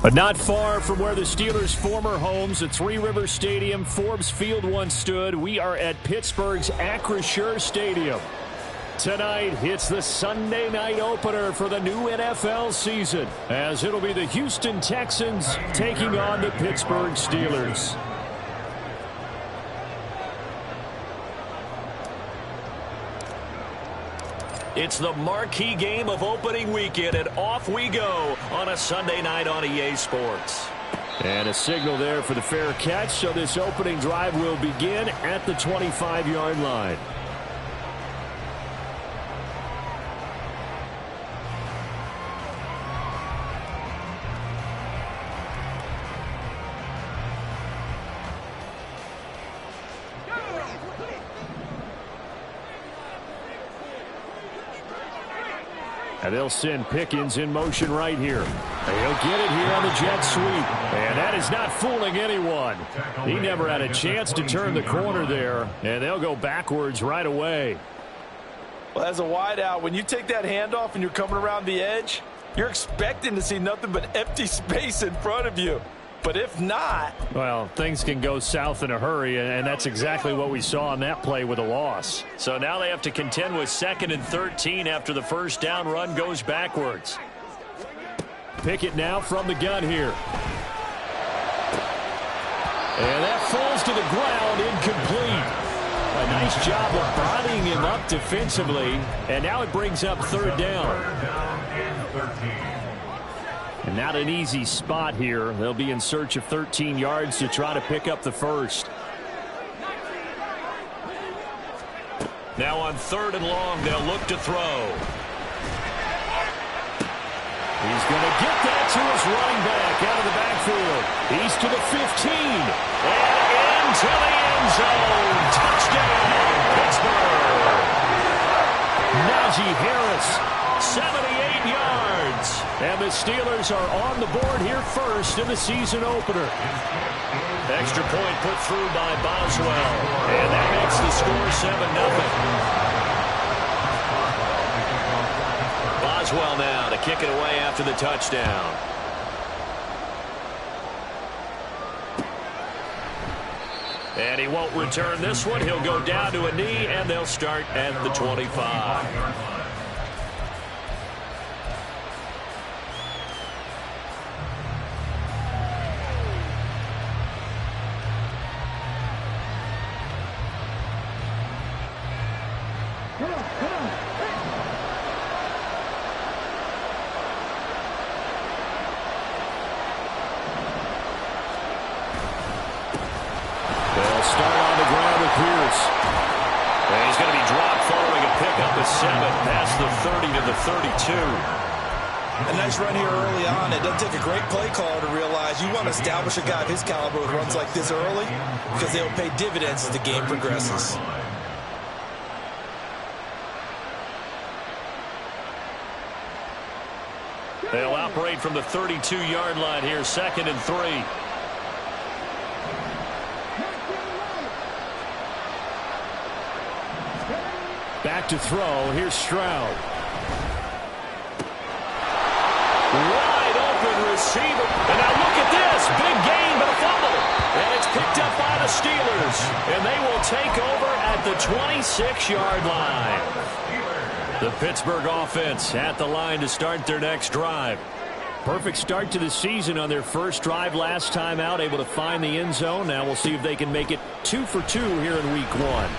But not far from where the Steelers' former homes at Three Rivers Stadium, Forbes Field once stood, we are at Pittsburgh's Acrisure Stadium. Tonight, it's the Sunday night opener for the new NFL season, as it'll be the Houston Texans taking on the Pittsburgh Steelers. It's the marquee game of opening weekend, and off we go on a Sunday night on EA Sports. And a signal there for the fair catch, so this opening drive will begin at the 25-yard line. And they'll send Pickens in motion right here. He'll get it here on the jet sweep. And that is not fooling anyone. He never had a chance to turn the corner there. And they'll go backwards right away. Well, as a wideout, when you take that handoff and you're coming around the edge, you're expecting to see nothing but empty space in front of you. But if not, well, things can go south in a hurry, and that's exactly what we saw on that play with a loss. So now they have to contend with 2nd and 13 after the first down run goes backwards. Pickett now from the gun here. And that falls to the ground, incomplete. A nice job of bodying him up defensively, and now it brings up 3rd down. And not an easy spot here. They'll be in search of 13 yards to try to pick up the first. Now on 3rd and long, they'll look to throw. He's going to get that to his running back out of the backfield. He's to the 15. And into the end zone. Touchdown, Pittsburgh. Najee Harris, 78 yards. And the Steelers are on the board here first in the season opener. Extra point put through by Boswell. And that makes the score 7-0. Boswell now to kick it away after the touchdown. And he won't return this one. He'll go down to a knee, and they'll start at the 25. Past the 30 to the 32. A nice run here early on. It doesn't take a great play caller to realize you want to establish a guy of his caliber with runs like this early because they'll pay dividends as the game progresses. They'll operate from the 32-yard line here, 2nd and 3. Back to throw. Here's Stroud. Wide open receiver. And now look at this. Big gain, but a fumble. And it's picked up by the Steelers. And they will take over at the 26-yard line. The Pittsburgh offense at the line to start their next drive. Perfect start to the season on their first drive last time out. Able to find the end zone. Now we'll see if they can make it 2 for 2 here in week 1.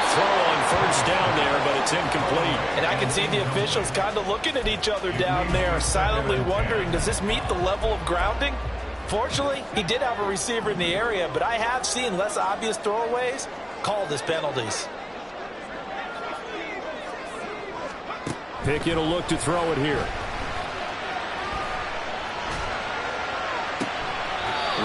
Throw on first down there, but it's incomplete. And I can see the officials kind of looking at each other down there, silently wondering, does this meet the level of grounding? Fortunately, he did have a receiver in the area, but I have seen less obvious throwaways called as penalties. Pickett will look to throw it here.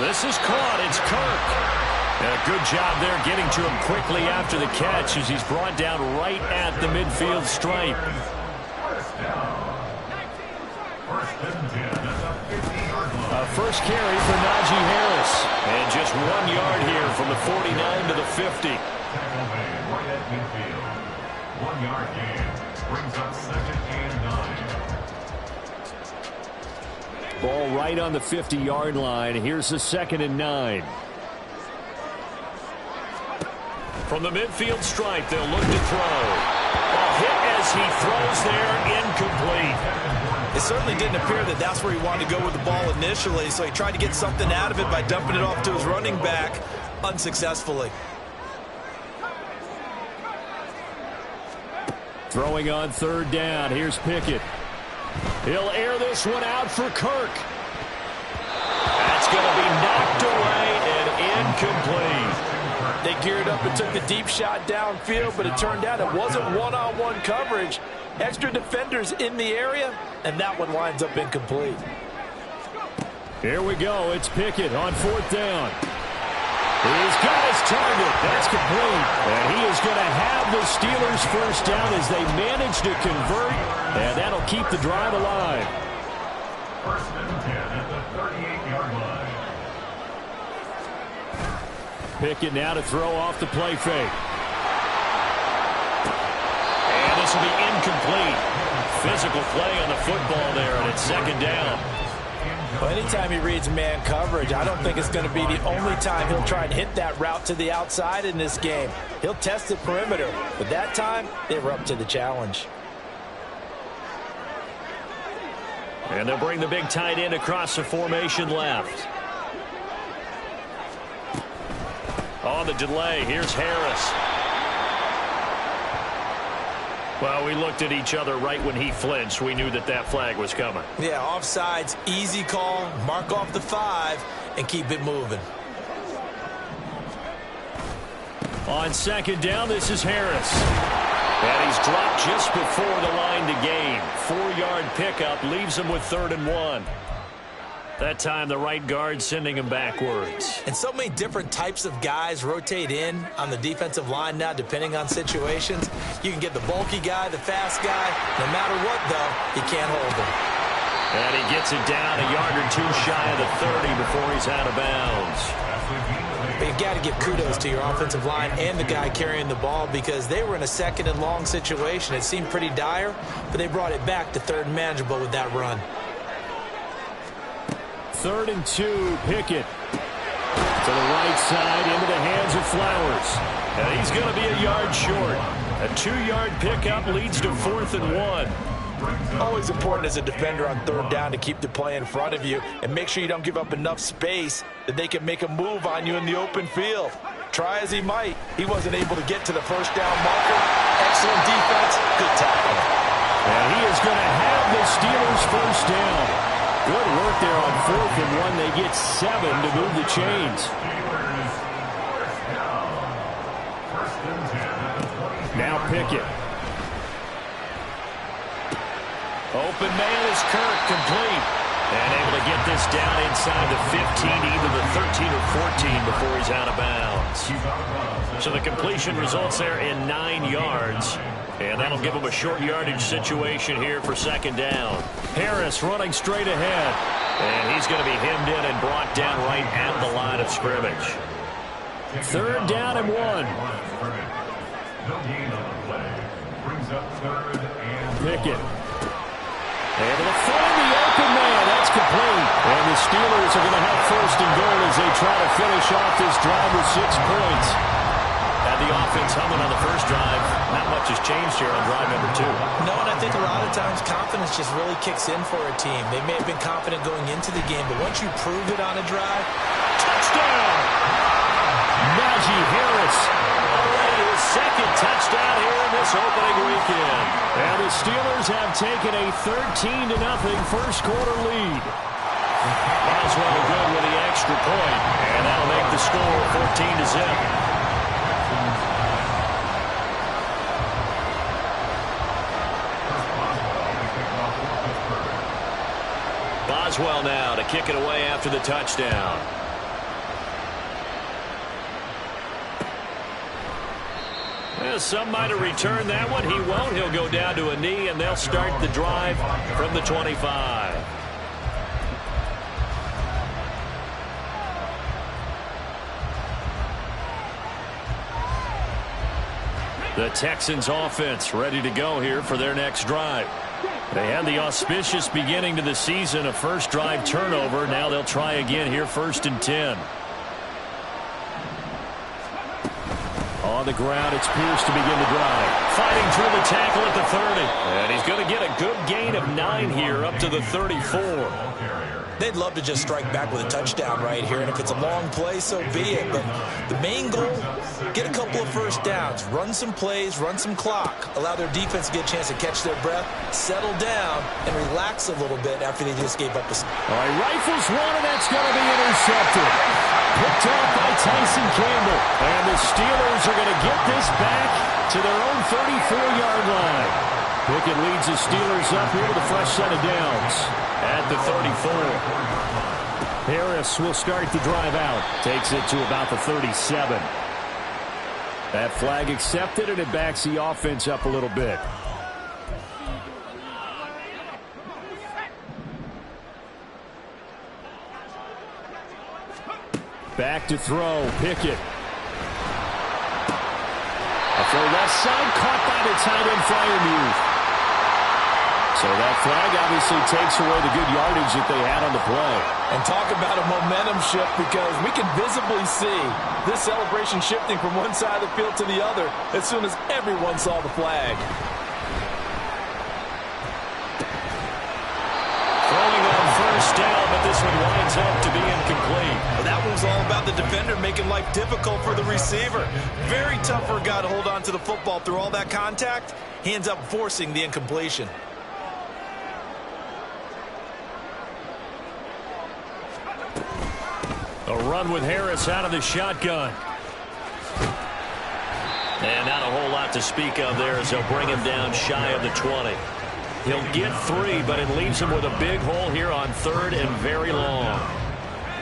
This is caught. It's Kirk. And a good job there getting to him quickly after the catch as he's brought down right at the midfield stripe. A first carry for Najee Harris. And just 1 yard here from the 49 to the 50. Right at midfield. 1 yard gain brings up 2nd and 9. Ball right on the 50-yard line. Here's the 2nd and 9. From the midfield stripe, they'll look to throw. A hit as he throws there, incomplete. It certainly didn't appear that that's where he wanted to go with the ball initially, so he tried to get something out of it by dumping it off to his running back unsuccessfully. Throwing on 3rd down. Here's Pickett. He'll air this one out for Kirk. That's going to be knocked away and incomplete. They geared up and took the deep shot downfield, but it turned out it wasn't one-on-one coverage. Extra defenders in the area, and that one winds up incomplete. Here we go. It's Pickett on 4th down. He's got his target. That's complete. And he is going to have the Steelers first down as they manage to convert, and that'll keep the drive alive. 1st and 10 at the 38-yard line. Pickett now to throw off the play fake. And this will be incomplete. Physical play on the football there, and it's 2nd down. Well, anytime he reads man coverage, I don't think it's going to be the only time he'll try and hit that route to the outside in this game. He'll test the perimeter, but that time they were up to the challenge. And they'll bring the big tight end across the formation left. On the delay, here's Harris. Well, we looked at each other right when he flinched. We knew that that flag was coming. Yeah, offsides, easy call, mark off the 5, and keep it moving. On 2nd down, this is Harris. And he's dropped just before the line to gain. 4-yard pickup leaves him with 3rd and 1. That time, the right guard sending him backwards. And so many different types of guys rotate in on the defensive line now, depending on situations. You can get the bulky guy, the fast guy. No matter what, though, he can't hold him. And he gets it down a yard or 2 shy of the 30 before he's out of bounds. But you've got to give kudos to your offensive line and the guy carrying the ball, because they were in a 2nd and long situation. It seemed pretty dire, but they brought it back to 3rd and manageable with that run. 3rd and 2, Pickett. To the right side, into the hands of Flowers. And he's going to be a yard short. A 2-yard pickup leads to 4th and 1. Always important as a defender on 3rd down to keep the play in front of you and make sure you don't give up enough space that they can make a move on you in the open field. Try as he might, he wasn't able to get to the 1st down marker. Excellent defense, good tackle. And he is going to have the Steelers first down. Good work there on 4th and 1. They get 7 to move the chains. Now Pickett. Open man is Kirk, complete. And able to get this down inside the 15, either the 13 or 14 before he's out of bounds. So the completion results there in 9 yards. And that'll give him a short yardage situation here for 2nd down. Harris running straight ahead. And he's going to be hemmed in and brought down right at the line of scrimmage. 3rd down and 1. Pickett. Able to find the open man. That's complete. And the Steelers are going to have 1st and goal as they try to finish off this drive with 6 points. Had the offense humming on the first drive. Not much has changed here on drive number 2. No, and I think a lot of times confidence just really kicks in for a team. They may have been confident going into the game, but once you prove it on a drive, touchdown! Najee Harris. Already his 2nd touchdown here in this opening weekend. And the Steelers have taken a 13-0 first quarter lead. Boswell good with the extra point, and that'll make the score 14-0. Boswell now to kick it away after the touchdown. Well, some might have returned that one. He won't. He'll go down to a knee, and they'll start the drive from the 25. The Texans offense ready to go here for their next drive. They had the auspicious beginning to the season, a first drive turnover. Now they'll try again here, 1st and 10. On the ground, it's Pierce to begin the drive. Fighting through the tackle at the 30. And he's going to get a good gain of 9 here up to the 34. They'd love to just strike back with a touchdown right here, and if it's a long play, so be it. But the main goal, get a couple of first downs, run some plays, run some clock, allow their defense to get a chance to catch their breath, settle down, and relax a little bit after they just gave up a... All right, rifles one, and that's going to be intercepted. Picked off by Tyson Campbell. And the Steelers are going to get this back to their own 34-yard line. Pickett leads the Steelers up here with a fresh set of downs at the 34. Harris will start the drive out. Takes it to about the 37. That flag accepted, and it backs the offense up a little bit. Back to throw. Pickett. A throw left side, caught by the tight end Freiermuth. So that flag obviously takes away the good yardage that they had on the play. And talk about a momentum shift, because we can visibly see this celebration shifting from one side of the field to the other as soon as everyone saw the flag. Throwing on first down, but this one winds up to be incomplete. Well, that one's all about the defender making life difficult for the receiver. Very tough for a guy to hold on to the football through all that contact. He ends up forcing the incompletion. A run with Harris out of the shotgun. And not a whole lot to speak of there as they'll bring him down shy of the 20. He'll get 3, but it leaves him with a big hole here on 3rd and very long.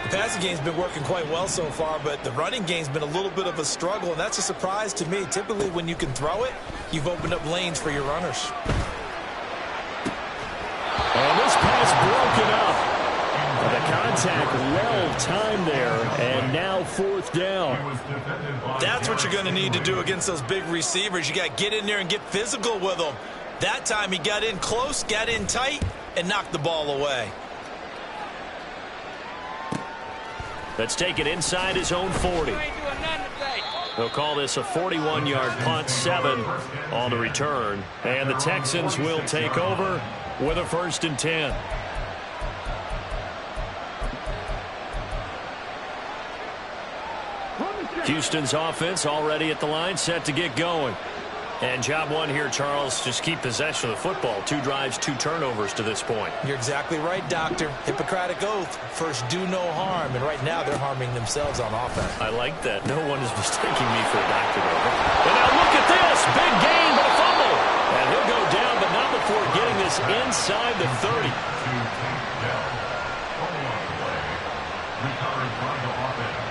The passing game's been working quite well so far, but the running game's been a little bit of a struggle, and that's a surprise to me. Typically, when you can throw it, you've opened up lanes for your runners. And this pass broken up. The contact well-timed there, and now 4th down. That's what you're going to need to do against those big receivers. You got to get in there and get physical with them. That time he got in close, got in tight, and knocked the ball away. Let's take it inside his own 40. They'll call this a 41-yard punt, 7 on the return. And the Texans will take over with a 1st and 10. Houston's offense already at the line, set to get going. And job one here, Charles, just keep possession of the football. 2 drives, 2 turnovers to this point. You're exactly right, Doctor. Hippocratic oath. First, do no harm. And right now, they're harming themselves on offense. I like that. No one is mistaking me for a doctor. And now look at this. Big gain, but a fumble. And he'll go down, but not before getting this inside the 30. Recovered from the offense.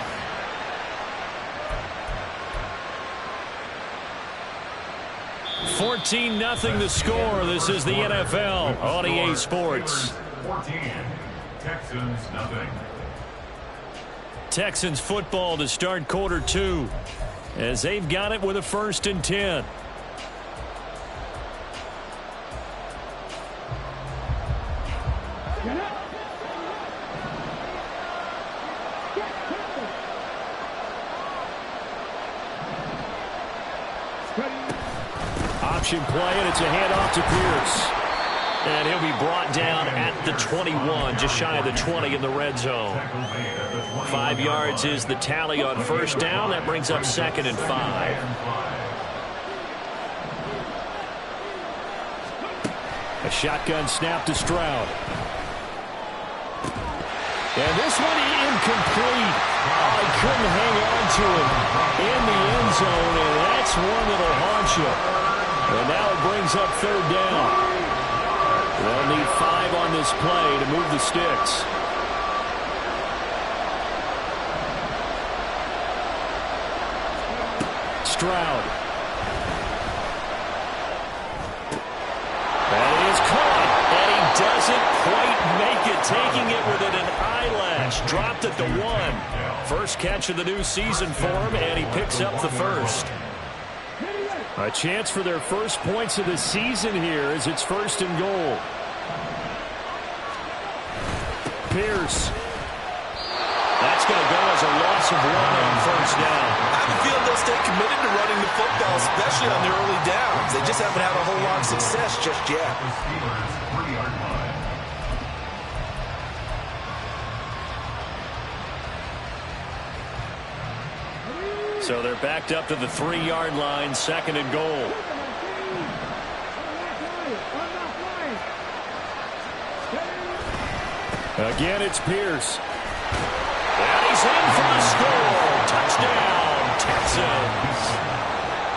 14-0 the score. This is the NFL on EA Sports. 14, Texans nothing. Texans football to start quarter 2 as they've got it with a 1st and 10. Option play, and it's a handoff to Pierce. And he'll be brought down at the 21, just shy of the 20 in the red zone. 5 yards is the tally on first down. That brings up 2nd and 5. A shotgun snap to Stroud. And this one incomplete. Oh, he couldn't hang on to it in the end zone, and that's one that'll haunt you. And now it brings up 3rd down. They'll need 5 on this play to move the sticks. Stroud. That is caught, and he doesn't quite make it, taking it within an eyelash. Dropped at the 1. First catch of the new season for him, and he picks up the 1st. A chance for their first points of the season here as it's 1st and goal. Pierce. That's going to go as a loss of 1 on 1st down. I have a feeling they'll stay committed to running the football, especially on the early downs. They just haven't had a whole lot of success just yet. The Steelers' 3-yard line. So they're backed up to the 3-yard line, 2nd and goal. Again, it's Pierce. And he's in for the score. Touchdown, Texans.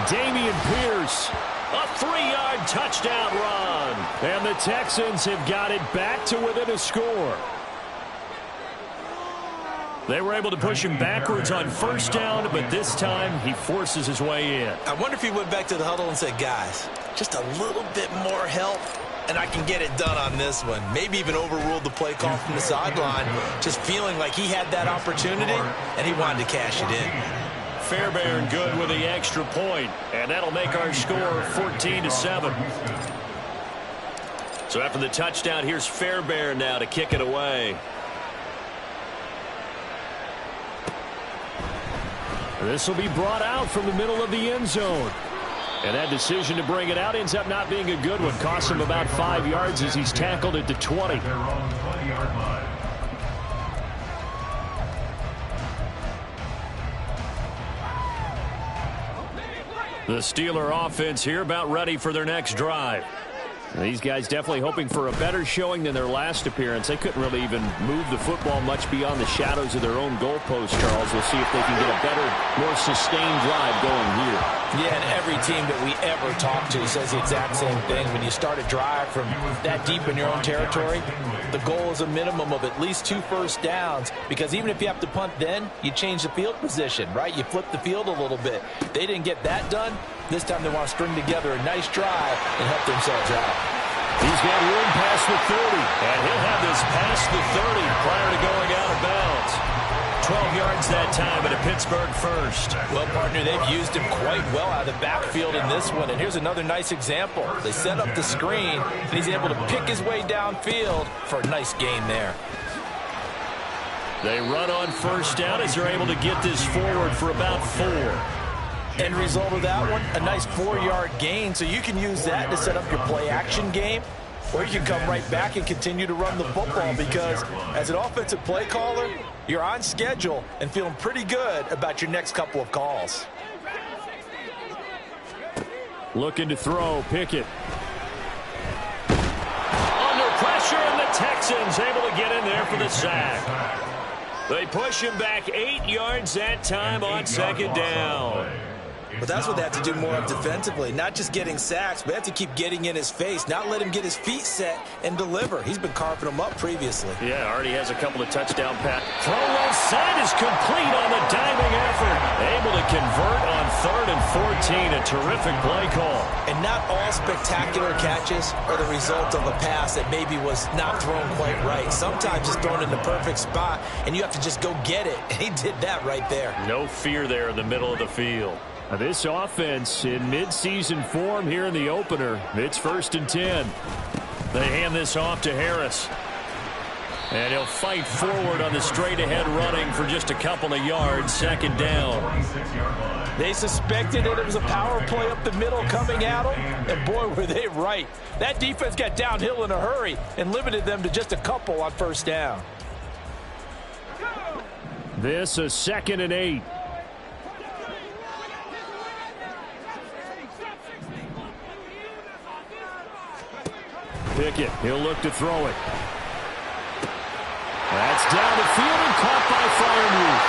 Dameon Pierce, a 3-yard touchdown run. And the Texans have got it back to within a score. They were able to push him backwards on 1st down, but this time he forces his way in. I wonder if he went back to the huddle and said, guys, just a little bit more help, and I can get it done on this one. Maybe even overruled the play call from the sideline, just feeling like he had that opportunity, and he wanted to cash it in. Fairbairn good with the extra point, and that'll make our score 14-7. So after the touchdown, here's Fairbairn now to kick it away. This will be brought out from the middle of the end zone. And that decision to bring it out ends up not being a good one. Costs him about 5 yards as he's tackled at the 20. Their own 20-yard line. The Steeler offense here about ready for their next drive. These guys definitely hoping for a better showing than their last appearance. They couldn't really even move the football much beyond the shadows of their own goalpost, Charles. We'll see if they can get a better, more sustained drive going here. Yeah, and every team that we ever talk to says the exact same thing. When you start a drive from that deep in your own territory, the goal is a minimum of at least 2 first downs, because even if you have to punt then, you change the field position, right? You flip the field a little bit. They didn't get that done. This time they want to string together a nice drive and help themselves out. He's got room past the 30, and he'll have this past the 30 prior to going out of bounds. 12 yards that time, and a Pittsburgh first. Well, partner, they've used him quite well out of the backfield in this one, and here's another nice example. They set up the screen, and he's able to pick his way downfield for a nice gain there. They run on 1st down as they're able to get this forward for about 4. End result of that one, a nice 4-yard gain, so you can use that to set up your play-action game, or you can come right back and continue to run the football, because as an offensive play caller, you're on schedule and feeling pretty good about your next couple of calls. Looking to throw, Pickett. Under pressure, and the Texans able to get in there for the sack. They push him back 8 yards that time on 2nd down. But that's what they have to do more of defensively, not just getting sacks, but they have to keep getting in his face, not let him get his feet set and deliver. He's been carving them up previously. Yeah, already has a couple of touchdown passes. Throw left side is complete on the diving effort. Able to convert on 3rd and 14. A terrific play call. And not all spectacular catches are the result of a pass that maybe was not thrown quite right. Sometimes it's thrown in the perfect spot, and you have to just go get it. And he did that right there. No fear there in the middle of the field. Now this offense in midseason form here in the opener. It's 1st and 10. They hand this off to Harris. And he'll fight forward on the straight-ahead running for just a couple of yards. 2nd down. They suspected that it was a power play up the middle coming at them, and boy, were they right. That defense got downhill in a hurry and limited them to just a couple on 1st down. This a 2nd and 8. Pickett, he'll look to throw it. That's down the field and caught by Freiermuth.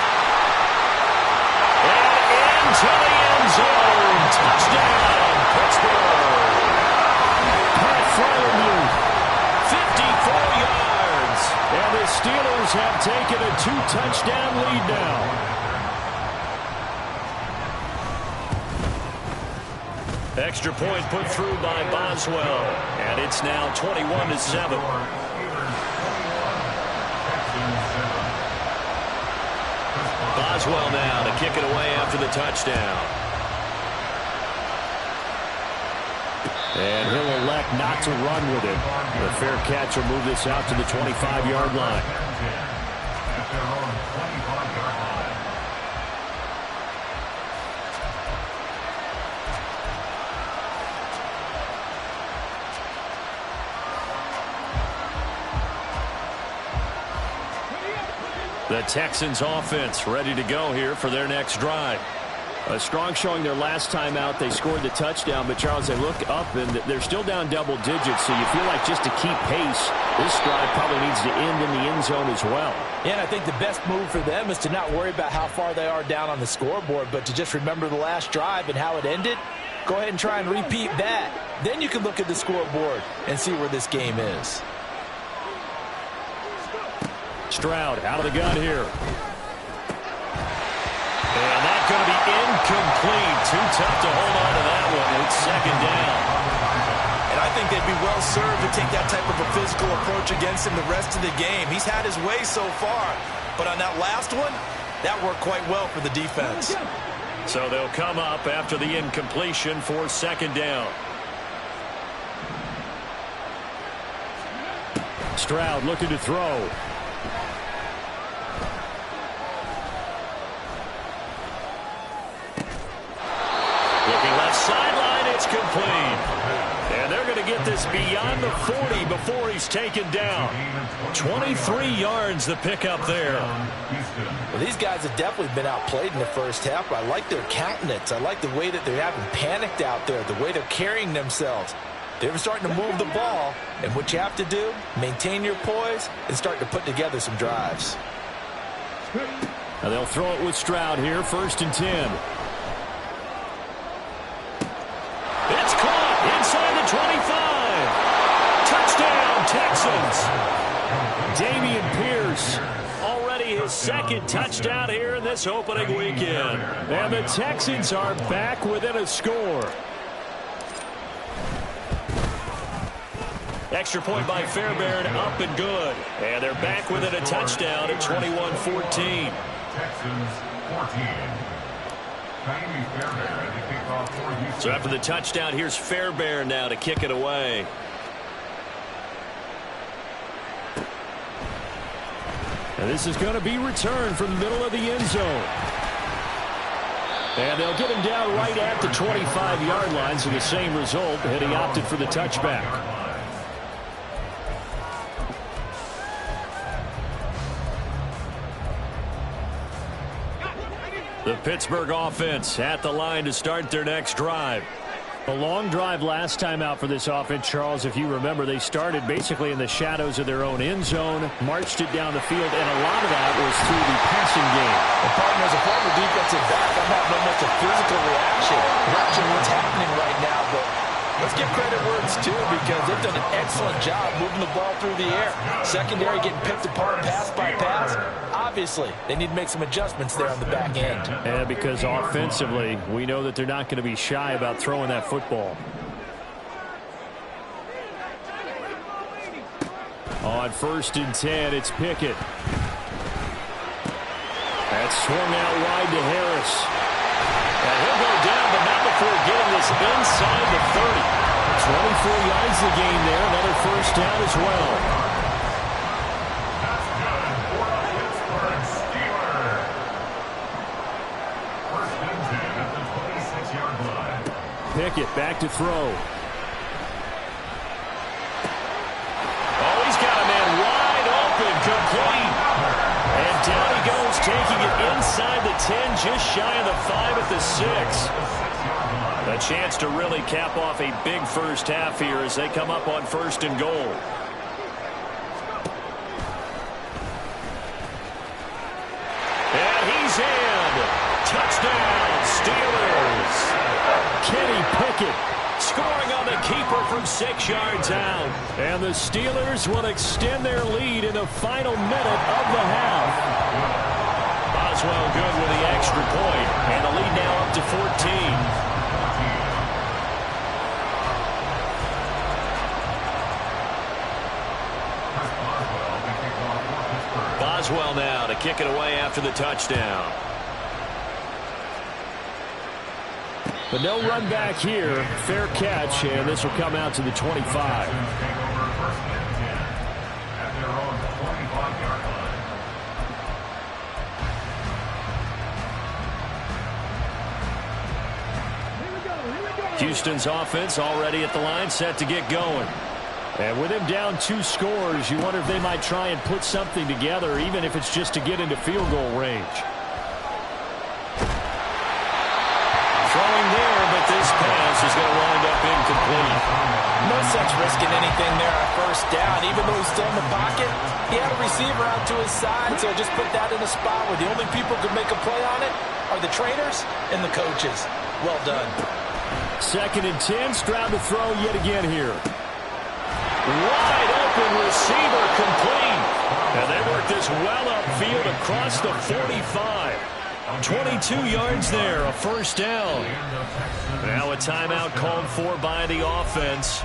And into the end zone. Touchdown, Pittsburgh. Pat Freiermuth, 54 yards. And the Steelers have taken a 2-touchdown lead now. Extra point put through by Boswell, and it's now 21-7. Boswell now to kick it away after the touchdown. And he'll elect not to run with it. The fair catch will move this out to the 25-yard line. At their own 25-yard line. The Texans offense ready to go here for their next drive. A strong showing their last time out. They scored the touchdown, but Charles, they look up and they're still down double digits, so you feel like just to keep pace, this drive probably needs to end in the end zone as well. Yeah, and I think the best move for them is to not worry about how far they are down on the scoreboard, but to just remember the last drive and how it ended. Go ahead and try and repeat that. Then you can look at the scoreboard and see where this game is. Stroud out of the gun here. And that's going to be incomplete. Too tough to hold on to that one. It's second down. And I think they'd be well served to take that type of a physical approach against him the rest of the game. He's had his way so far. But on that last one, that worked quite well for the defense. So they'll come up after the incompletion for second down. Stroud looking to throw. Looking left sideline, it's complete. And they're going to get this beyond the 40 before he's taken down. 23 yards the pickup there. Well, these guys have definitely been outplayed in the first half, but I like their countenance. I like the way that they're having panicked out there, the way they're carrying themselves. They're starting to move the ball, and what you have to do, maintain your poise and start to put together some drives. Now they'll throw it with Stroud here, 1st and 10. It's caught inside the 25. Touchdown, Texans. Dameon Pierce, already his second touchdown here in this opening weekend. And the Texans are back within a score. Extra point by Fairbairn, up and good. And they're back within a touchdown at 21-14. Texans 14. So after the touchdown, here's Fairbairn now to kick it away. And this is going to be returned from the middle of the end zone. And they'll get him down right at the 25-yard line, so the same result, and he opted for the touchback. The Pittsburgh offense at the line to start their next drive. A long drive last time out for this offense, Charles. If you remember, they started basically in the shadows of their own end zone, marched it down the field, and a lot of that was through the passing game. And partner, as a former defensive back, I'm having almost a physical reaction watching what's happening right now, but let's give credit where it's due because they've done an excellent job moving the ball through the air. Secondary getting picked apart pass by pass. Obviously, they need to make some adjustments there on the back end. And because offensively, we know that they're not going to be shy about throwing that football. On 1st and 10, it's Pickett. That's swung out wide to Harris. And he'll go down, but not before getting this inside the 30. 24 yards the game there. Another first down as well. That's good for the Pittsburgh Steelers. 1st and 10 at the 26-yard line. Pickett back to throw. Oh, he's got a man wide open, complete. And down he goes, taking it inside the 10, just shy of the 5 at the 6. A chance to really cap off a big first half here as they come up on 1st and goal. And he's in. Touchdown, Steelers. Kenny Pickett scoring on the keeper from 6 yards out. And the Steelers will extend their lead in the final minute of the half. Boswell good with the extra point, and the lead now up to 14. Boswell now to kick it away after the touchdown. But no run back here. Fair catch, and this will come out to the 25. Houston's offense already at the line, set to get going. And with him down 2 scores, you wonder if they might try and put something together, even if it's just to get into field goal range. Throwing there, but this pass is going to wind up incomplete. No sense risking anything there on first down. Even though he's still in the pocket, he had a receiver out to his side, so just put that in a spot where the only people who can make a play on it are the trainers and the coaches. Well done. 2nd and 10, Stroud to throw yet again here. Wide open receiver complete. And they work this well upfield across the 45. 22 yards there, a first down. Now a timeout called for by the offense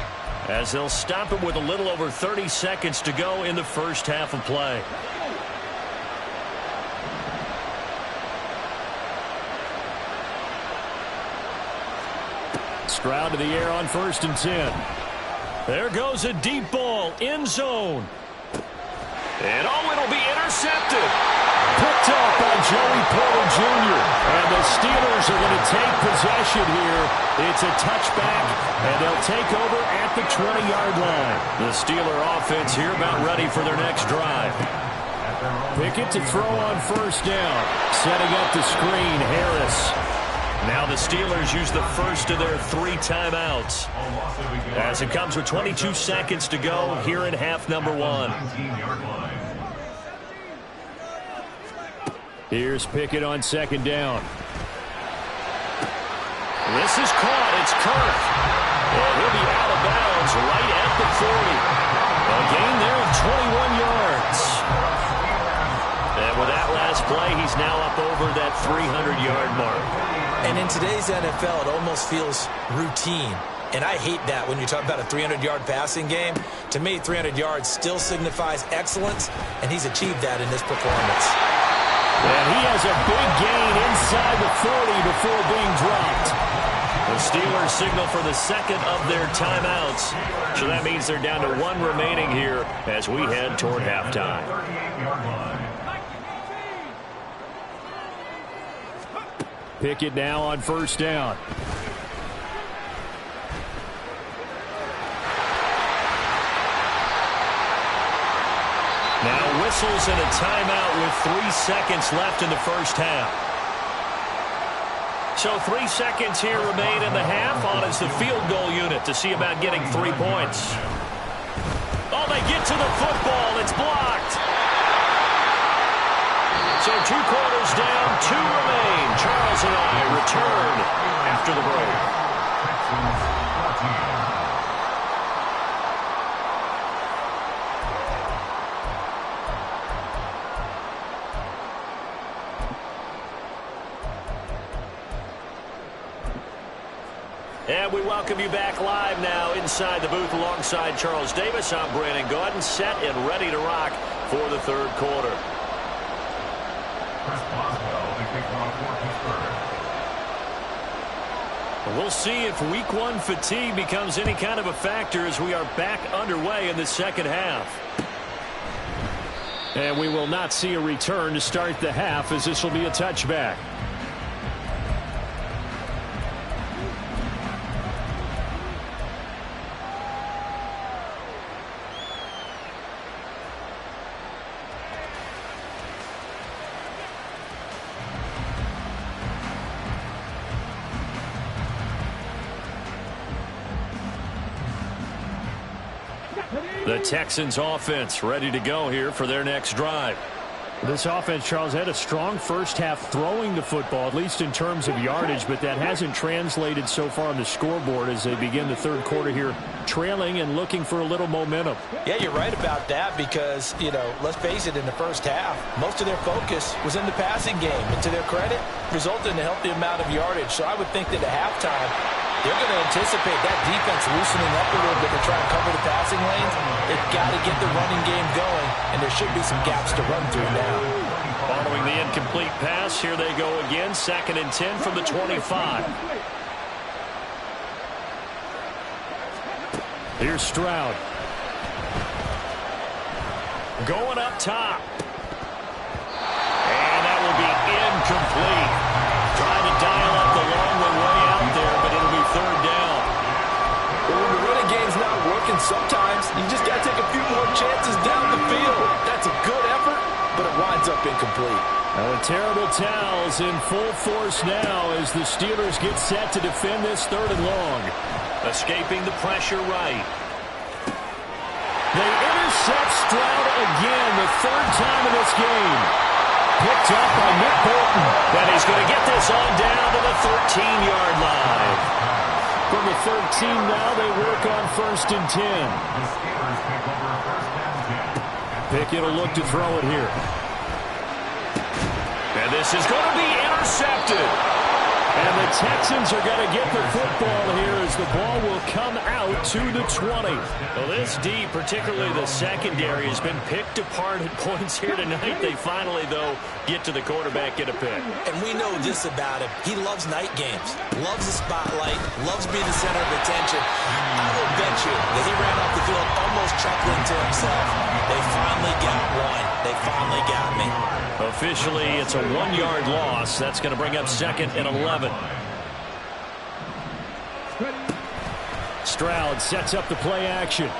as they'll stop it with a little over 30 seconds to go in the first half of play. Stroud to the air on 1st and 10. There goes a deep ball, end zone. And it'll be intercepted. Picked up by Joey Porter Jr. And the Steelers are going to take possession here. It's a touchback, and they'll take over at the 20-yard line. The Steeler offense here about ready for their next drive. Pickett to throw on 1st down. Setting up the screen, Harris. Now the Steelers use the first of their 3 timeouts as it comes with 22 seconds to go here in half number 1. Here's Pickett on 2nd down. This is caught. It's Kirk. And he'll be out of bounds right at the 40. A gain there of 21 yards. And with that last play, he's now up over that 300-yard mark. And in today's NFL, it almost feels routine. And I hate that when you talk about a 300-yard passing game. To me, 300 yards still signifies excellence, and he's achieved that in this performance. And he has a big gain inside the 40 before being dropped. The Steelers signal for the 2nd of their timeouts. So that means they're down to 1 remaining here as we head toward halftime. Pickett now on 1st down. Now whistles and a timeout with 3 seconds left in the first half. So 3 seconds here remain in the half. On is the field goal unit to see about getting 3 points. Oh, they get to the football. It's blocked. So 2 quarters down, 2 remain. Charles and I return after the break. And we welcome you back live now inside the booth alongside Charles Davis. I'm Brandon Gordon, set and ready to rock for the 3rd quarter. We'll see if week 1 fatigue becomes any kind of a factor as we are back underway in the 2nd half. And we will not see a return to start the half as this will be a touchback. The Texans offense ready to go here for their next drive. This offense, Charles, had a strong first half throwing the football, at least in terms of yardage, but that hasn't translated so far on the scoreboard as they begin the 3rd quarter here, trailing and looking for a little momentum. Yeah, you're right about that because, let's face it, in the first half, most of their focus was in the passing game. And to their credit, resulted in a healthy amount of yardage. So I would think that at halftime, they're going to anticipate that defense loosening up a little bit to try and cover the passing lanes. They've got to get the running game going, and there should be some gaps to run through now. Following the incomplete pass, here they go again. 2nd and 10 from the 25. Here's Stroud. Going up top. And that will be incomplete. Trying to dial up the long one way out there, but it'll be third down. Well, when the running game's not working, sometimes you just got to take a few more chances down the field. That's a good effort, but it winds up incomplete. The terrible towels in full force now as the Steelers get set to defend this third and long. Escaping the pressure right. They intercept Stroud again, the third time in this game. Picked up by Nick Bolton. And he's going to get this on down to the 13-yard line. From the 13 now, they work on 1st and 10. Pickett will look to throw it here. And this is going to be intercepted. And the Texans are going to get the football here as the ball will come out to the 20. Well, this D, particularly the secondary, has been picked apart at points here tonight. They finally, though, get to the quarterback, get a pick. And we know this about him. He loves night games, loves the spotlight, loves being the center of attention. I will bet you that he ran off the field almost chuckling to himself. They finally got one. They finally got me. Officially, it's a 1-yard loss. That's going to bring up 2nd and 11. Stroud sets up the play action. And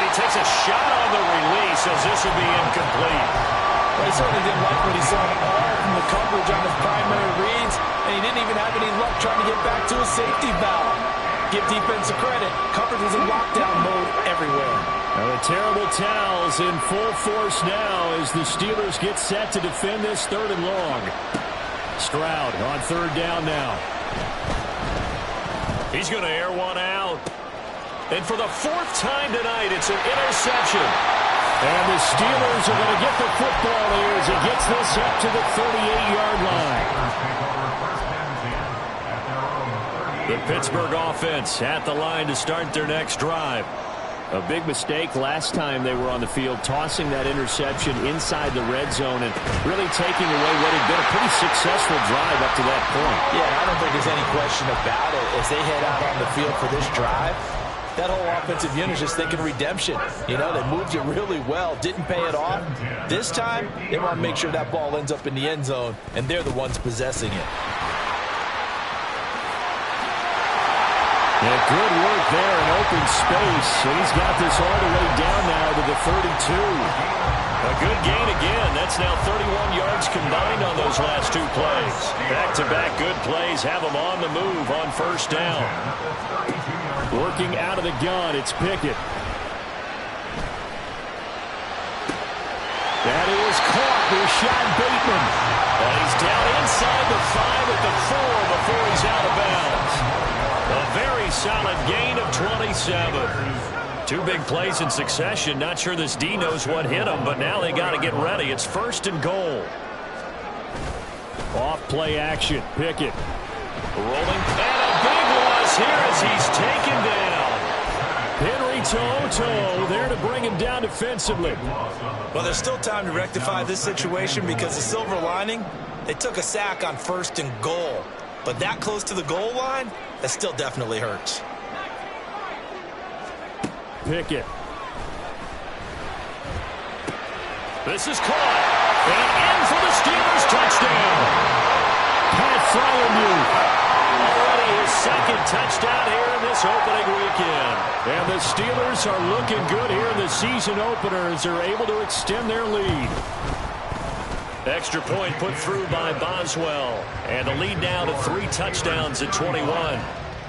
he takes a shot on the release as this will be incomplete. Well, he certainly didn't like what he saw all from the coverage on his primary reads, and he didn't even have any luck trying to get back to his safety valve. Give defensive credit. Coverage was in lockdown mode everywhere. Now the terrible towels in full force now as the Steelers get set to defend this third and long. Stroud on 3rd down now. He's going to air one out. And for the 4th time tonight, it's an interception. And the Steelers are going to get the football here as it gets this up to the 38-yard line. The Pittsburgh offense at the line to start their next drive. A big mistake last time they were on the field, tossing that interception inside the red zone and really taking away what had been a pretty successful drive up to that point. Yeah, I don't think there's any question about it. As they head out on the field for this drive, that whole offensive unit is just thinking redemption. You know, they moved it really well, didn't pay it off. This time, they want to make sure that ball ends up in the end zone, and they're the ones possessing it. Yeah, good work there in open space. And he's got this all the way down now to the 32. A good gain again. That's now 31 yards combined on those last 2 plays. Back-to-back good plays have them on the move on 1st down. Working out of the gun, it's Pickett. That is caught. Rashad Bateman. And he's down inside the 5 at the 4 before he's out of bounds. A very solid gain of 27. 2 big plays in succession. Not sure this D knows what hit him, but now they got to get ready. It's 1st and goal. Off play action. Pickett rolling. And a big loss here as he's taken down. Henry Toto there to bring him down defensively. Well, there's still time to rectify this situation because the silver lining, they took a sack on 1st and goal. But that close to the goal line, that still definitely hurts. Pickett. This is caught. And in for the Steelers touchdown. Pat Fryermuth. Already his 2nd touchdown here in this opening weekend. And the Steelers are looking good here in the season opener as they're able to extend their lead. Extra point put through by Boswell. And the lead now to 3 touchdowns at 21.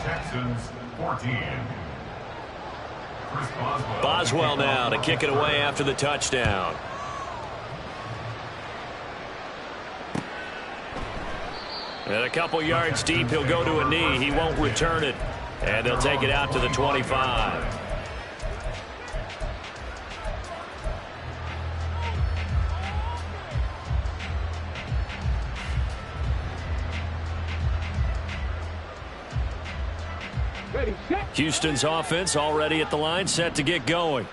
Texans 14. Boswell now to kick it away after the touchdown. And a couple yards deep, he'll go to a knee. He won't return it. And they'll take it out to the 25. Houston's offense already at the line, set to get going.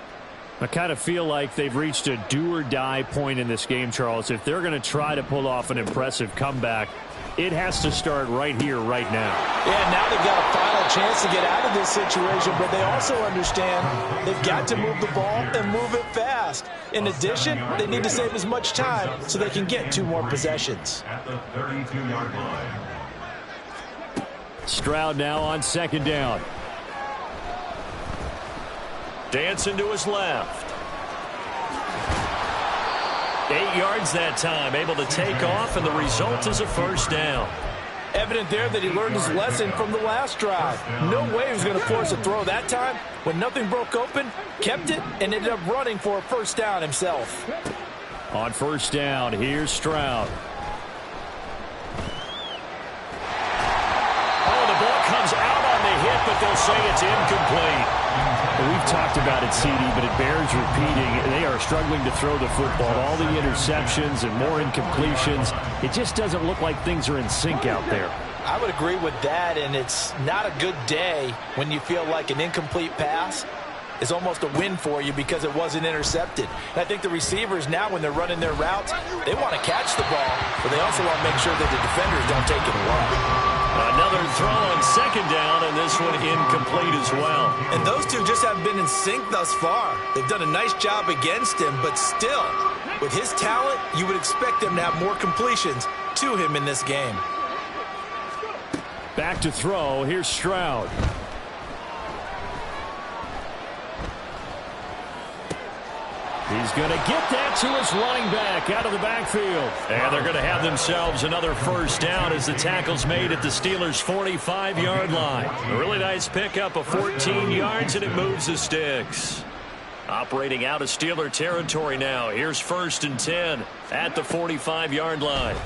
I kind of feel like they've reached a do-or-die point in this game, Charles. If they're going to try to pull off an impressive comeback, it has to start right here, right now. Yeah, now they've got to file final chance to get out of this situation, but they also understand they've got to move the ball and move it fast. In addition, they need to save as much time so they can get 2 more possessions. At the 32-yard line. Stroud now on 2nd down. Dancing to his left. 8 yards that time, able to take off, and the result is a 1st down. Evident there that he learned his lesson from the last drive. No way he was going to force a throw that time. When nothing broke open, kept it, and ended up running for a 1st down himself. On 1st down, here's Stroud. Oh, the ball comes out on the hit, but they'll say it's incomplete. We've talked about it, CD, but it bears repeating. They are struggling to throw the football. All the interceptions and more incompletions. It just doesn't look like things are in sync out there. I would agree with that, and it's not a good day when you feel like an incomplete pass is almost a win for you because it wasn't intercepted. And I think the receivers now, when they're running their routes, they want to catch the ball, but they also want to make sure that the defenders don't take it away. Another throw on 2nd down, and this one incomplete as well. And those two just haven't been in sync thus far. They've done a nice job against him, but still, with his talent, you would expect them to have more completions to him in this game. Back to throw. Here's Stroud. He's going to get that to his running back out of the backfield. And they're going to have themselves another 1st down as the tackle's made at the Steelers' 45-yard line. A really nice pickup of 14 yards, and it moves the sticks. Operating out of Steeler territory now. Here's 1st and 10 at the 45-yard line.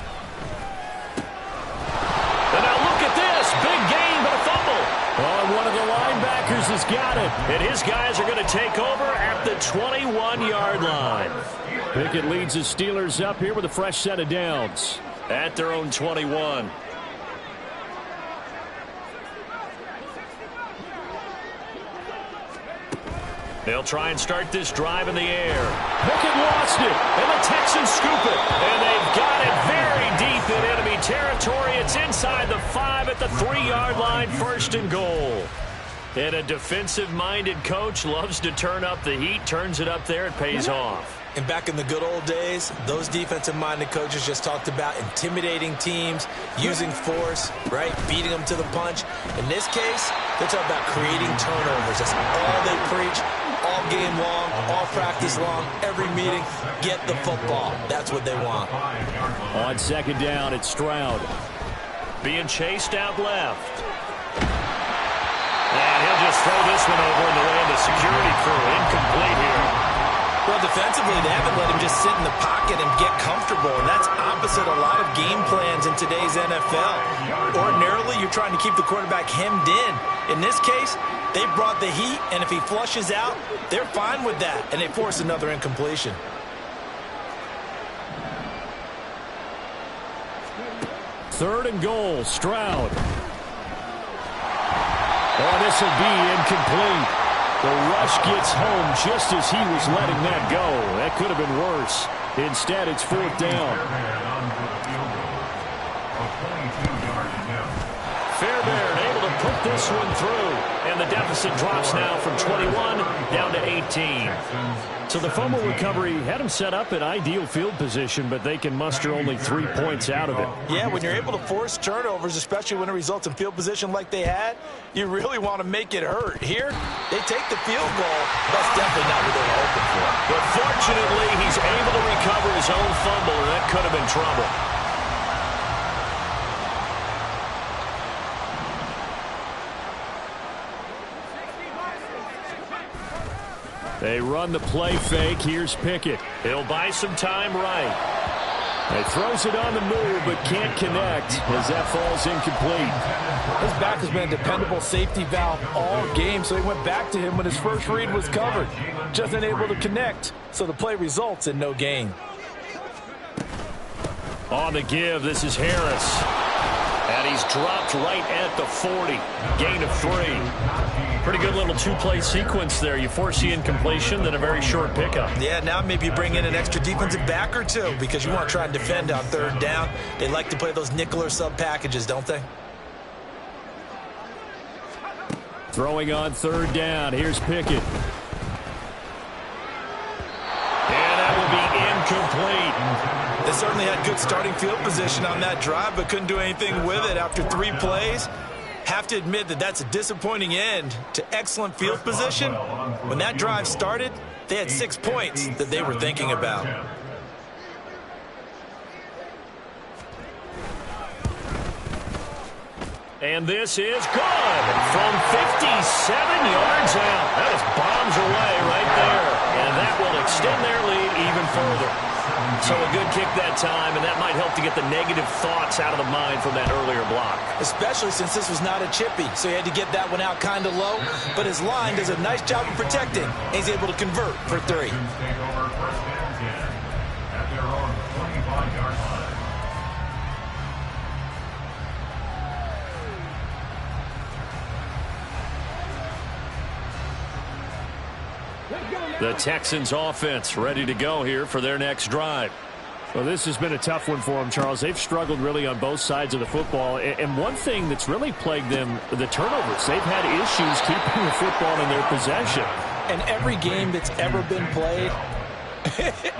And now look at this. Big gain, but a fumble. Oh, one of the linebackers has got it. And his guys are going to take over at the 21-yard line. Pickett leads the Steelers up here with a fresh set of downs at their own 21. They'll try and start this drive in the air. Pickett lost it, and the Texans scoop it. And they've got it very deep in enemy territory. It's inside the 5 at the 3-yard line, 1st and goal. And a defensive-minded coach loves to turn up the heat, turns it up there, it pays off. And back in the good old days, those defensive-minded coaches just talked about intimidating teams, using force, right, beating them to the punch. In this case, they're talking about creating turnovers. That's all they preach, all game long, all practice long, every meeting. Get the football. That's what they want. On 2nd down, it's Stroud. Being chased out left. And he'll just throw this one over in the way of the security crew. Incomplete here. Well, defensively, they haven't let him just sit in the pocket and get comfortable, and that's opposite a lot of game plans in today's NFL. Ordinarily, you're trying to keep the quarterback hemmed in. In this case, they brought the heat, and if he flushes out, they're fine with that, and they force another incompletion. Third and goal, Stroud. Oh, this will be incomplete. The rush gets home just as he was letting that go. That could have been worse. Instead, it's 4th down. Fairbairn able to put this one through. And the deficit drops now from 21 down to 18. So the fumble recovery had him set up in ideal field position, but they can muster only 3 points out of it. Yeah, when you're able to force turnovers, especially when it results in field position like they had, you really want to make it hurt. Here, they take the field goal. That's definitely not what they were hoping for. But fortunately, he's able to recover his own fumble, and that could have been trouble. They run the play fake. Here's Pickett. He'll buy some time right. He throws it on the move, but can't connect as that falls incomplete. His back has been a dependable safety valve all game, so he went back to him when his first read was covered. Just unable to connect, so the play results in no gain. On the give, this is Harris. And he's dropped right at the 40. Gain of 3. Pretty good little two-play sequence there. You force the incompletion, then a very short pickup. Yeah, now maybe you bring in an extra defensive back or two because you want to try and defend on 3rd down. They like to play those nickel or sub packages, don't they? Throwing on third down. Here's Pickett. And that will be incomplete. They certainly had good starting field position on that drive, but couldn't do anything with it after 3 plays. Have to admit that that's a disappointing end to excellent field position. When that drive started, they had 6 points that they were thinking about. And this is good from 57 yards out. That is bombs away right there. And that will extend their lead even further. So a good kick that time, and that might help to get the negative thoughts out of the mind from that earlier block. Especially since this was not a chippy, so he had to get that one out kind of low. But his line does a nice job of protecting, and he's able to convert for 3. The Texans offense ready to go here for their next drive. Well, this has been a tough one for them, Charles. They've struggled really on both sides of the football. And one thing that's really plagued them, the turnovers. They've had issues keeping the football in their possession. And every game that's ever been played,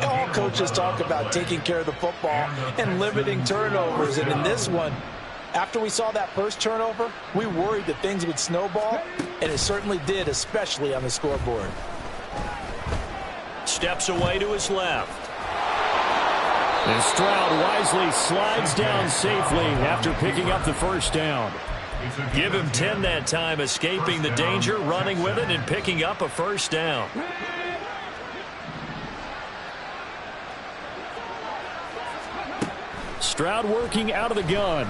all coaches talk about taking care of the football and limiting turnovers. And in this one, after we saw that first turnover, we worried that things would snowball, and it certainly did, especially on the scoreboard. Steps away to his left. And Stroud wisely slides down safely after picking up the first down. Give him 10 that time, escaping the danger, running with it, and picking up a first down. Stroud working out of the gun.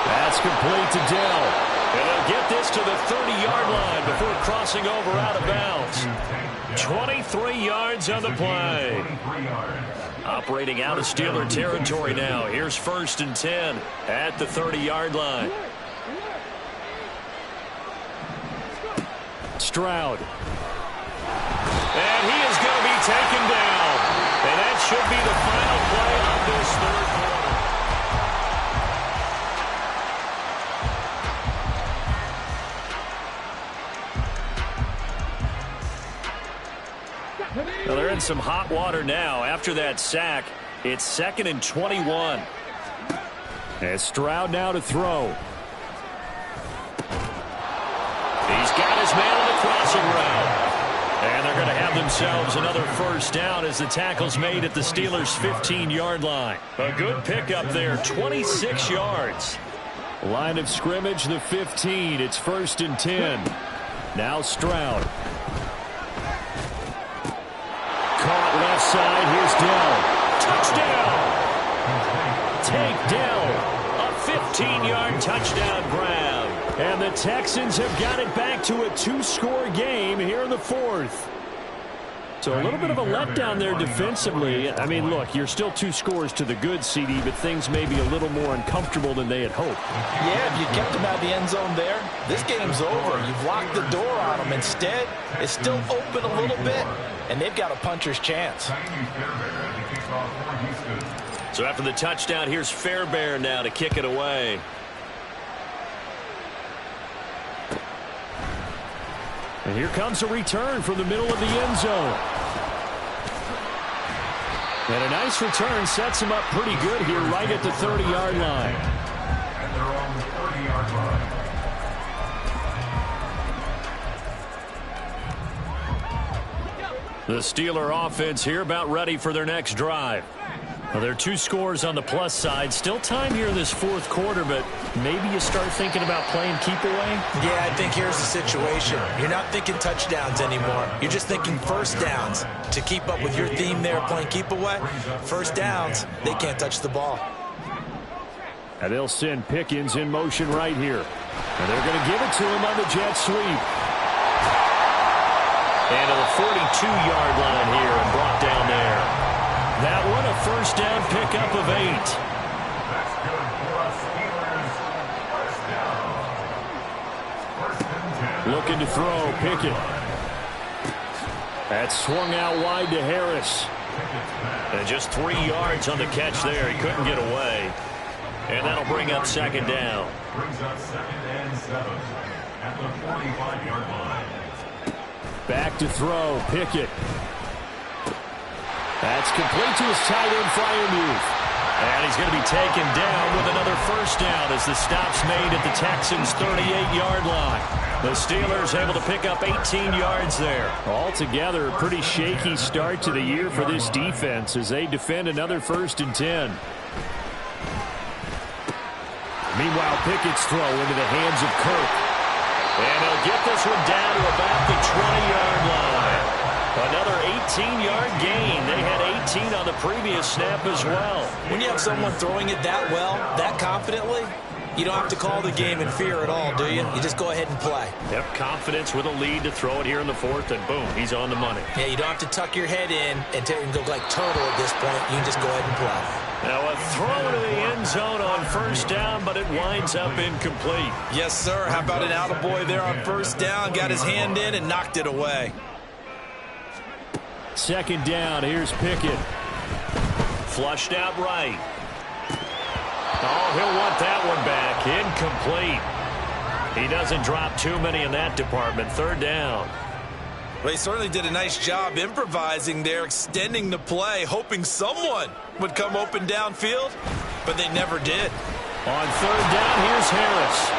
That's complete to Dell. And they'll get this to the 30-yard line before crossing over out of bounds. 23 yards on the play. Operating out of Steeler territory now. Here's 1st and 10 at the 30-yard line. Stroud. And he is going to be taken down. And that should be the final play of this third quarter. Well, they're in some hot water now. After that sack, it's 2nd and 21. And Stroud now to throw. He's got his man on the crossing route. And they're going to have themselves another first down as the tackle's made at the Steelers' 15-yard line. A good pickup there, 26 yards. Line of scrimmage, the 15. It's 1st and 10. Now Stroud. Caught left side. Here's Dell. Touchdown. Take Dell. A 15-yard touchdown grab. And the Texans have got it back to a 2-score game here in the 4th. So a little bit of a letdown there defensively. I mean, look, you're still 2 scores to the good, CD, but things may be a little more uncomfortable than they had hoped. Yeah, if you kept them out of the end zone there, this game's over. You've locked the door on them. Instead, it's still open a little bit, and they've got a puncher's chance. So after the touchdown, here's Fairbairn now to kick it away. And here comes a return from the middle of the end zone. And a nice return sets him up pretty good here right at the 30-yard line. And they're on the 30-yard line. The Steeler offense here about ready for their next drive. Well, there are 2 scores on the plus side. Still time here in this 4th quarter, but maybe you start thinking about playing keep away? Yeah, I think here's the situation. You're not thinking touchdowns anymore. You're just thinking first downs. To keep up with your theme there, playing keep away, first downs, they can't touch the ball. And they'll send Pickens in motion right here. And they're going to give it to him on the jet sweep. And to the 42-yard line here and brought down there. That one a first down pickup of 8. That's good for us, Steelers. First down. 1st and 10. Looking to throw, Pickett. That swung out wide to Harris. And just 3 yards on the catch there. He couldn't get away. And that'll bring up second down. Brings up 2nd and 7 at the 45-yard line. Back to throw, Pickett. That's complete to his tight end, Freiermuth. And he's going to be taken down with another first down as the stop's made at the Texans' 38-yard line. The Steelers able to pick up 18 yards there. Altogether, a pretty shaky start to the year for this defense as they defend another 1st and 10. Meanwhile, Pickett's throw into the hands of Kirk. And he'll get this one down to about the 20-yard line. Another 18-yard gain. They had 18 on the previous snap as well. When you have someone throwing it that well, that confidently, you don't have to call the game in fear at all, do you? You just go ahead and play. Yep, confidence with a lead to throw it here in the 4th, and boom, he's on the money. Yeah, you don't have to tuck your head in and go like turtle at this point. You can just go ahead and play. Now a throw to the end zone on first down, but it winds up incomplete. Yes, sir. How about an attaboy there on first down? Got his hand in and knocked it away. Second down, here's Pickett. Flushed out right. Oh, he'll want that one back. Incomplete. He doesn't drop too many in that department. Third down. Well, he certainly did a nice job improvising there, extending the play, hoping someone would come open downfield, but they never did. On third down, here's Harris.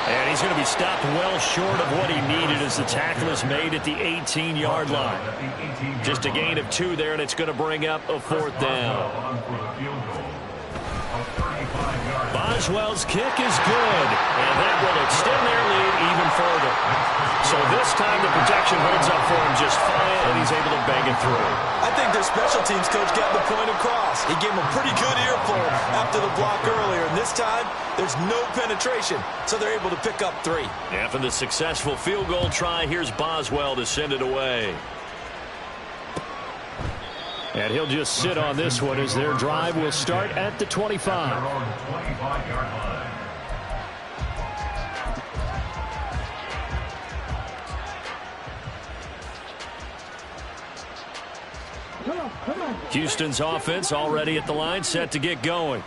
And he's going to be stopped well short of what he needed as the tackle is made at the 18-yard line. Just a gain of 2 there, and it's going to bring up a 4th down. Boswell's kick is good, and that will extend their lead even further. So this time the protection holds up for him just fine, and he's able to bang it through. I think their special teams coach got the point across. He gave him a pretty good earful after the block earlier, and this time there's no penetration, so they're able to pick up 3. After the successful field goal try, here's Boswell to send it away. And he'll just sit on this one as their drive will start at the 25. Houston's offense already at the line, set to get going.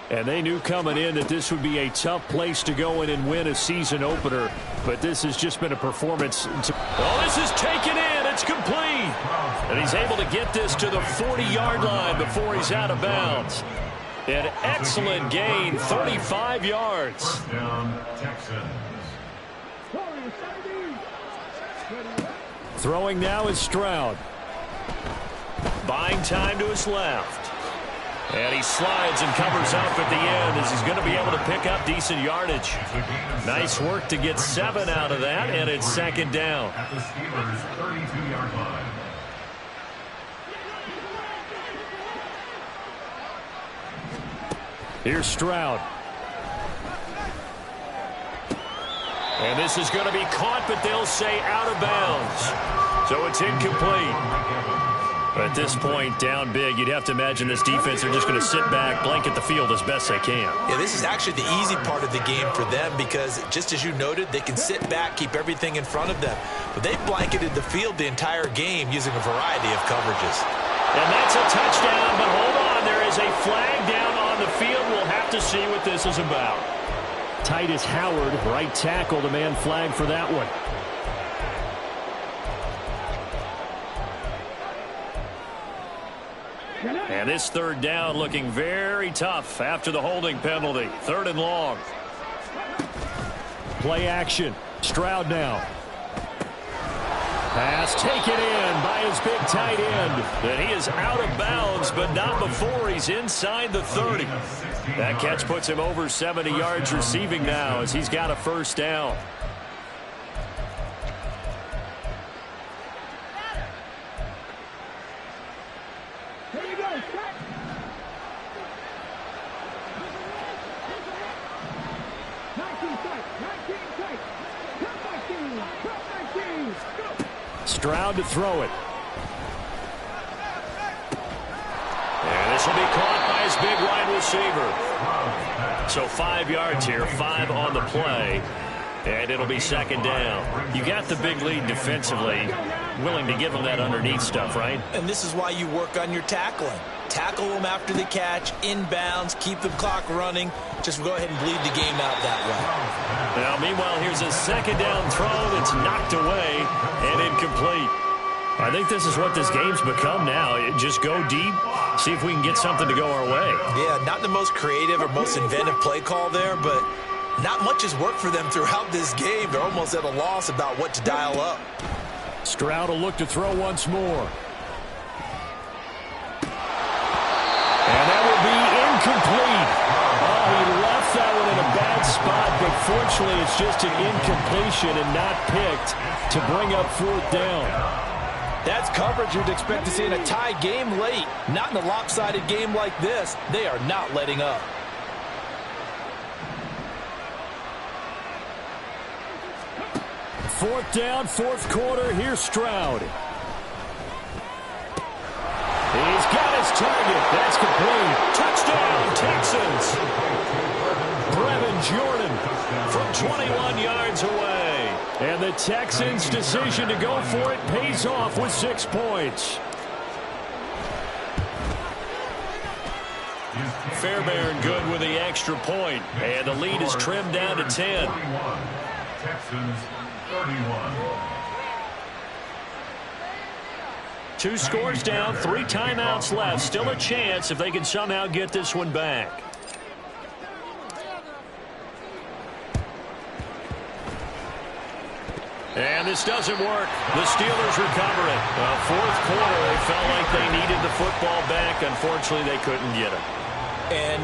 And they knew coming in that this would be a tough place to go in and win a season opener. But this has just been a performance. Oh, this is taken in. It's complete. And he's able to get this to the 40-yard line before he's out of bounds. An excellent gain, 35 yards. First down, Texans. Throwing now is Stroud. Buying time to his left. And he slides and covers up at the end as he's going to be able to pick up decent yardage. Nice work to get 7 out of that, and it's second down. At the Steelers' 32-yard line. Here's Stroud. And this is going to be caught, but they'll say out of bounds. So it's incomplete. At this point, down big, you'd have to imagine this defense are just going to sit back, blanket the field as best they can. Yeah, this is actually the easy part of the game for them because, just as you noted, they can sit back, keep everything in front of them. But they've blanketed the field the entire game using a variety of coverages. And that's a touchdown, but hold on. There is a flag down on the field. We'll have to see what this is about. Titus Howard, right tackle, the man flagged for that one. And this third down looking very tough after the holding penalty. 3rd and long. Play action. Stroud now. Pass taken in by his big tight end. And he is out of bounds, but not before he's inside the 30. That catch puts him over 70 yards receiving now as he's got a first down. Stroud to throw it. And this will be caught by his big wide receiver. So 5 yards here, 5 on the play. And it'll be second down. You got the big lead defensively. Willing to give him that underneath stuff, right? And this is why you work on your tackling. tackle them after the catch, inbounds, keep the clock running. Just go ahead and bleed the game out that way. Now, meanwhile, here's a second down throw that's knocked away and incomplete. I think this is what this game's become now. Just go deep, see if we can get something to go our way. Yeah, not the most creative or most inventive play call there, but not much has worked for them throughout this game. They're almost at a loss about what to dial up. Stroud will look to throw once more. And that will be incomplete. Oh, he left that one in a bad spot, but fortunately it's just an incompletion and not picked to bring up fourth down. That's coverage you'd expect to see in a tie game late. Not in a lopsided game like this. They are not letting up. Fourth down, fourth quarter. Here's Stroud. He's got his target. That's complete. Touchdown, Texans. Brevin Jordan from 21 yards away. And the Texans' decision to go for it pays off with 6 points. Fairbairn good with the extra point. And the lead is trimmed down to 10. Texans 31. 2 scores down, 3 timeouts left. Still a chance if they can somehow get this one back. And this doesn't work. The Steelers recover it. Fourth quarter, they felt like they needed the football back. Unfortunately, they couldn't get it. And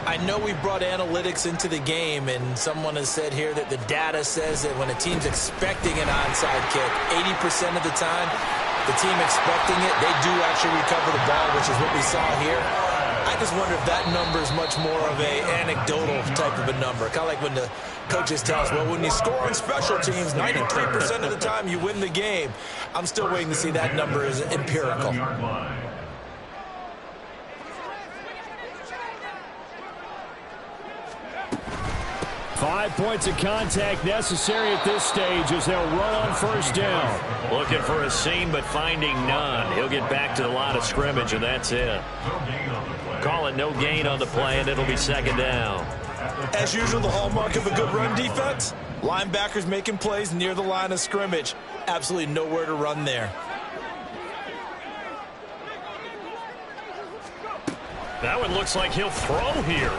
I know we brought analytics into the game, and someone has said here that the data says that when a team's expecting an onside kick, 80% of the time, the team expecting it, they do actually recover the ball, which is what we saw here. I just wonder if that number is much more of a anecdotal type of a number. Kind of like when the coaches tell us, well, when you score on special teams, 93% of the time you win the game. I'm still waiting to see that number is empirical. 5 points of contact necessary at this stage as they'll run on first down. Looking for a seam, but finding none. He'll get back to the line of scrimmage, and that's it. Call it no gain on the play, and it'll be second down. As usual, the hallmark of a good run defense, linebackers making plays near the line of scrimmage. Absolutely nowhere to run there. That one looks like he'll throw here.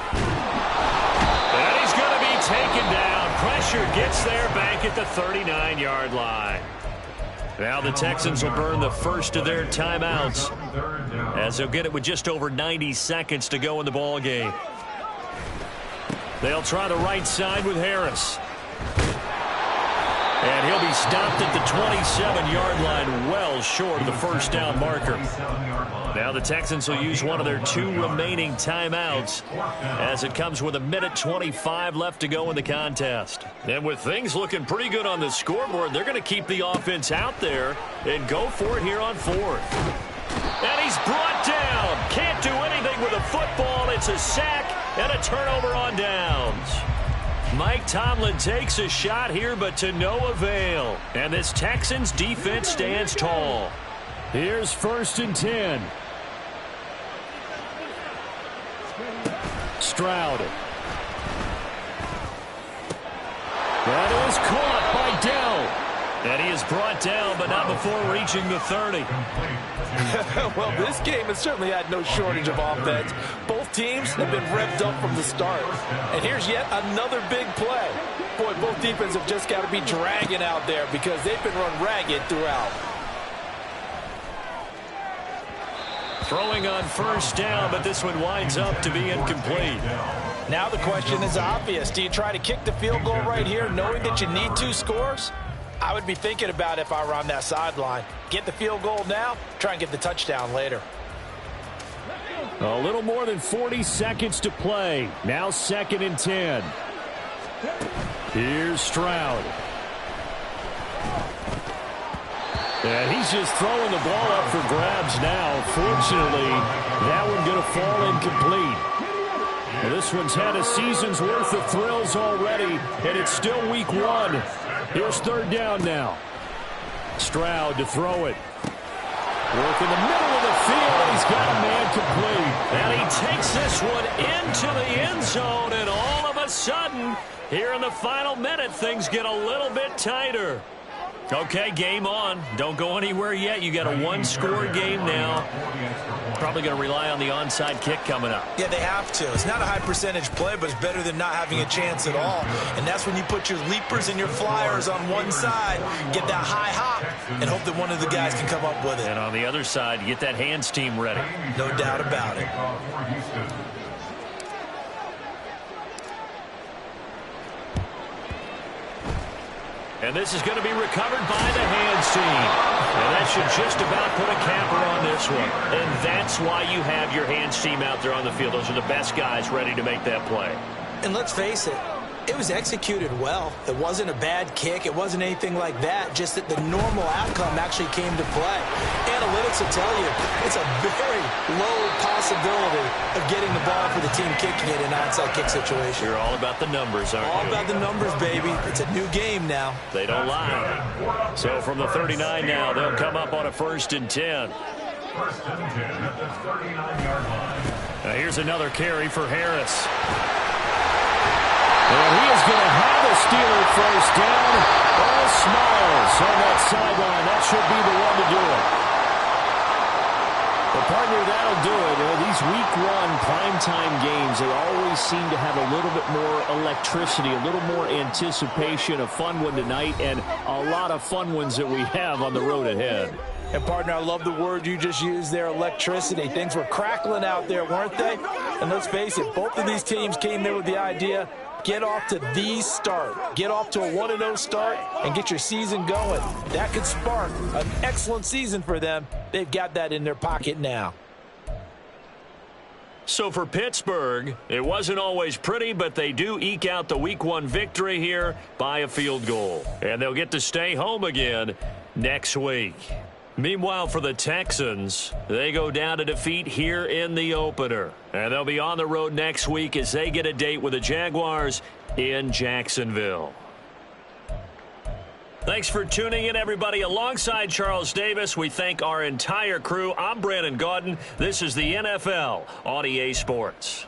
And he's going to be taken down. Pressure gets there back at the 39-yard line. Now the Texans will burn the first of their timeouts as they'll get it with just over 90 seconds to go in the ball game. They'll try the right side with Harris. And he'll be stopped at the 27-yard line, well short of the first down marker. Now the Texans will use one of their 2 remaining timeouts as it comes with 1:25 left to go in the contest. And with things looking pretty good on the scoreboard, they're going to keep the offense out there and go for it here on fourth. And he's brought down. Can't do anything with a football. It's a sack and a turnover on downs. Mike Tomlin takes a shot here, but to no avail. And this Texans defense stands tall. Here's 1st and 10. Stroud. That is caught by Dell. And he is brought down, but not before reaching the 30. Well, this game has certainly had no shortage of offense. Both teams have been revved up from the start. And here's yet another big play. Boy, both defenses have just got to be dragging out there because they've been run ragged throughout. Throwing on first down, but this one winds up to be incomplete. Now the question is obvious. Do you try to kick the field goal right here knowing that you need 2 scores? I would be thinking about it if I were on that sideline. Get the field goal now, try and get the touchdown later. A little more than 40 seconds to play. Now 2nd and 10. Here's Stroud. And he's just throwing the ball up for grabs now. Fortunately, that one going to fall incomplete. Well, this one's had a season's worth of thrills already, and it's still week 1. Here's 3rd down now. Stroud to throw it. Work in the middle of the field, and he's got a man complete. And he takes this one into the end zone, and all of a sudden, here in the final minute, things get a little bit tighter. Okay, game on. Don't go anywhere yet. You got a one-score game now. Probably going to rely on the onside kick coming up. Yeah, they have to. It's not a high-percentage play, but it's better than not having a chance at all. And that's when you put your leapers and your flyers on one side, get that high hop, and hope that one of the guys can come up with it. And on the other side, get that hands team ready. No doubt about it. And this is going to be recovered by the hands team. And that should just about put a capper on this one. And that's why you have your hands team out there on the field. Those are the best guys ready to make that play. And let's face it, it was executed well. It wasn't a bad kick. It wasn't anything like that. Just that the normal outcome actually came to play. Analytics will tell you it's a very low possibility of getting the ball for the team kicking it in an onside kick situation. You're all about the numbers, aren't you? All about the numbers, baby. It's a new game now. They don't lie. So from the 39 now, they'll come up on a 1st and 10. 1st and 10 at the 39-yard line. Now here's another carry for Harris. And he is going to have a Steeler first down. All Smalls on that sideline. That should be the one to do it. Well, partner, that'll do it. These week one primetime games, they always seem to have a little bit more electricity, a little more anticipation. A fun one tonight, and a lot of fun ones that we have on the road ahead. And, partner, I love the word you just used there, electricity. Things were crackling out there, weren't they? And let's face it, both of these teams came there with the idea, get off to the start. Get off to a 1-0 start and get your season going. That could spark an excellent season for them. They've got that in their pocket now. So for Pittsburgh, it wasn't always pretty, but they do eke out the week one victory here by a field goal. And they'll get to stay home again next week. Meanwhile, for the Texans, they go down to defeat here in the opener. And they'll be on the road next week as they get a date with the Jaguars in Jacksonville. Thanks for tuning in, everybody. Alongside Charles Davis, we thank our entire crew. I'm Brandon Gaudin. This is the NFL on EA Sports.